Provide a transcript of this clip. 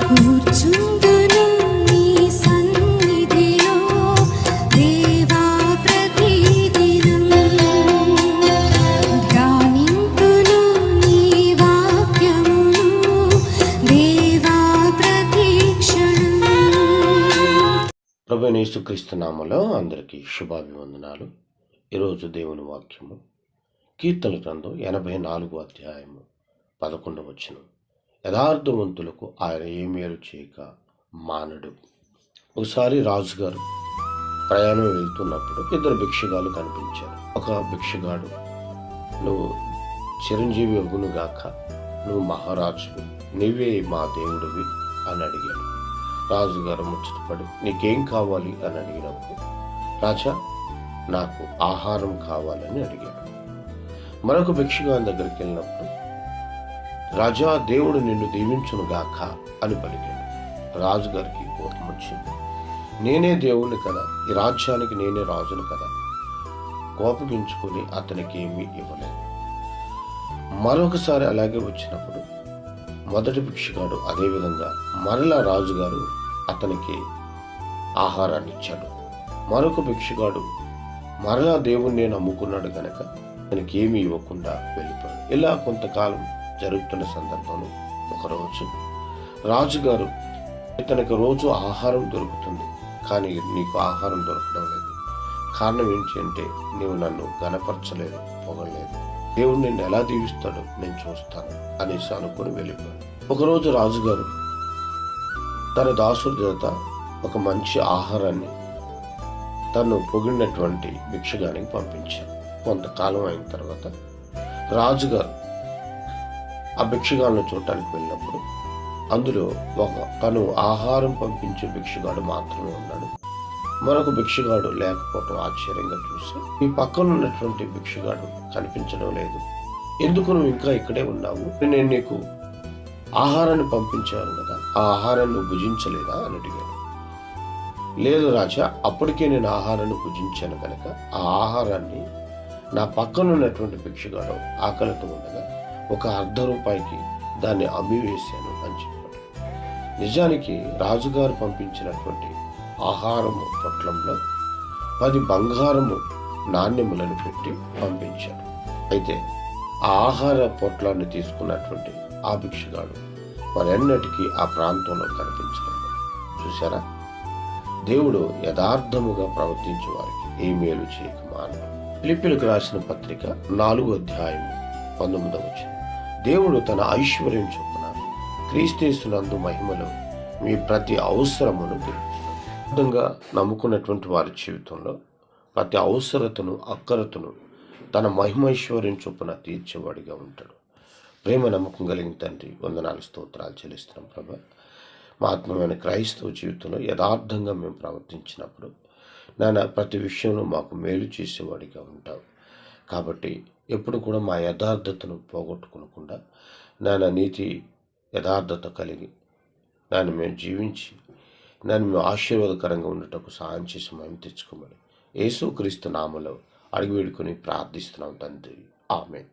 కూర్చుందును నీ సన్నిధిలో దేవా ప్రతిదినం ధ్యానింతును నీ వాక్యమును దేవా ప్రతిక్షణం. ప్రభువైన యేసుక్రీస్తు నామములో అందరికీ శుభాభివందనాలు. ఈరోజు దేవుని వాక్యము కీర్తన గ్రంథం 84వ అధ్యాయము 11వ వచనం. యథార్థవంతులకు ఆయన ఏ మేలు చేయక మానడు. ఒకసారి రాజుగారు ప్రయాణం వెళ్తున్నప్పుడు ఇద్దరు భిక్షగాలు కనిపించారు. ఒక భిక్షగాడు, నువ్వు చిరంజీవి అగునుగాక, నువ్వు మహారాజువి, నీవే మా దేవుడివి అని అడిగాడు. రాజుగారు ముచ్చటపడి, నీకేం కావాలి అని అడిగినప్పుడు, రాజా నాకు ఆహారం కావాలని అడిగాడు. మరొక భిక్షగాని దగ్గరికి వెళ్ళినప్పుడు, రాజా దేవుడు నిన్ను దీవించునుగాక అని పలికాడు. రాజుగారికి కోపం వచ్చింది. నేనే దేవుణ్ణి కదా, ఈ రాజ్యానికి నేనే రాజును కదా. కోపగించుకొని అతనికి ఏమీ ఇవ్వలేదు. మరొకసారి అలాగే వచ్చినప్పుడు మొదటి భిక్షగాడు అదేవిధంగా మరలా రాజుగారు అతనికి ఆహారాన్ని ఇచ్చాడు. మరొక భిక్షగాడు మరలా దేవుణ్ణి నమ్ముకున్నాడు కనుక అతనికి ఏమీ ఇవ్వకుండా వెళ్ళిపోయాడు. ఇలా కొంతకాలం జరుగుతున్న సందర్భంలో ఒకరోజు రాజుగారు, ఇతనికి రోజు ఆహారం దొరుకుతుంది, కానీ నీకు ఆహారం దొరకడం లేదు. కారణం ఏంటి అంటే, నీవు నన్ను గణపరచలేదు, పొగలేదు. దేవుడు నిన్ను ఎలా దీవిస్తాడో నేను చూస్తాను అనేసి అనుకుని వెళ్ళిపోయాడు. ఒకరోజు రాజుగారు తన దాసుడి చేత ఒక మంచి ఆహారాన్ని తను పొగిడినటువంటి భిక్షగానికి పంపించారు. కొంతకాలం అయిన తర్వాత రాజుగారు ఆ భిక్షగాలను చూడటానికి వెళ్ళినప్పుడు అందులో తను ఆహారం పంపించే భిక్షగాడు మాత్రమే ఉన్నాడు. మరొక భిక్షగాడు లేకపోవటం ఆశ్చర్యంగా చూసి, ఈ పక్కన ఉన్నటువంటి భిక్షగాడు కనిపించడం లేదు, ఎందుకు నువ్వు ఇంకా ఇక్కడే ఉన్నావు? నేను నీకు ఆహారాన్ని పంపించాను కదా, ఆ ఆహారాన్ని నువ్వు భుజించలేదా అని అడిగాడు. లేదు రాజా, అప్పటికే నేను ఆహారాన్ని భుజించాను కనుక ఆ ఆహారాన్ని నా పక్కన ఉన్నటువంటి భిక్షగాడు ఆకలితో ఉండగా ఒక ₹1/2 దాన్ని అమ్మివేశాను అని చెప్పాడు. నిజానికి రాజుగారు పంపించినటువంటి ఆహారము పొట్లంలో 10 బంగారము నాణ్యములను పెట్టి పంపించాడు. అయితే ఆ ఆహార పొట్లాన్ని తీసుకున్నటువంటి ఆ భిక్షగాడు మరెన్నటికీ ఆ ప్రాంతంలో కనిపించలేదు. చూసారా, దేవుడు యథార్థముగా ప్రవర్తించే వారికి ఏ మేలు చేయక మానడు. ఫిలిప్పీయులకు రాసిన పత్రిక 4వ అధ్యాయం 19వ వచనం. దేవుడు తన ఐశ్వర్యం చొప్పున క్రీస్తేసునందు మహిమలో మీ ప్రతి అవసరమును తీర్చును. నమ్ముకున్నటువంటి వారి జీవితంలో ప్రతి అవసరతను, అక్కరతను తన మహిమైశ్వర్యం చొప్పున తీర్చేవాడిగా ఉంటాడు. ప్రేమ నమ్మకం కలిగిన తండ్రి, వందనాలు, స్తోత్రాలు చెల్లిస్తున్నాం ప్రభా. మా ఆత్మీయమైన క్రైస్తవ జీవితంలో యథార్థంగా మేము ప్రవర్తించినప్పుడు నాన్న ప్రతి విషయంలో మాకు మేలు చేసేవాడిగా ఉంటావు. కాబట్టి ఎప్పుడు కూడా మా యథార్థతను పోగొట్టుకోకుండా నాన్న నీతి యథార్థత కలిగి నన్ను మేము జీవించి నన్ను మేము ఆశీర్వాదకరంగా ఉండటకు సహాయం చేసి మేము తెచ్చుకోమని యేసుక్రీస్తు నామములో అడిగి వేడుకొని ప్రార్థిస్తున్నాం తండ్రి. ఆమేన్.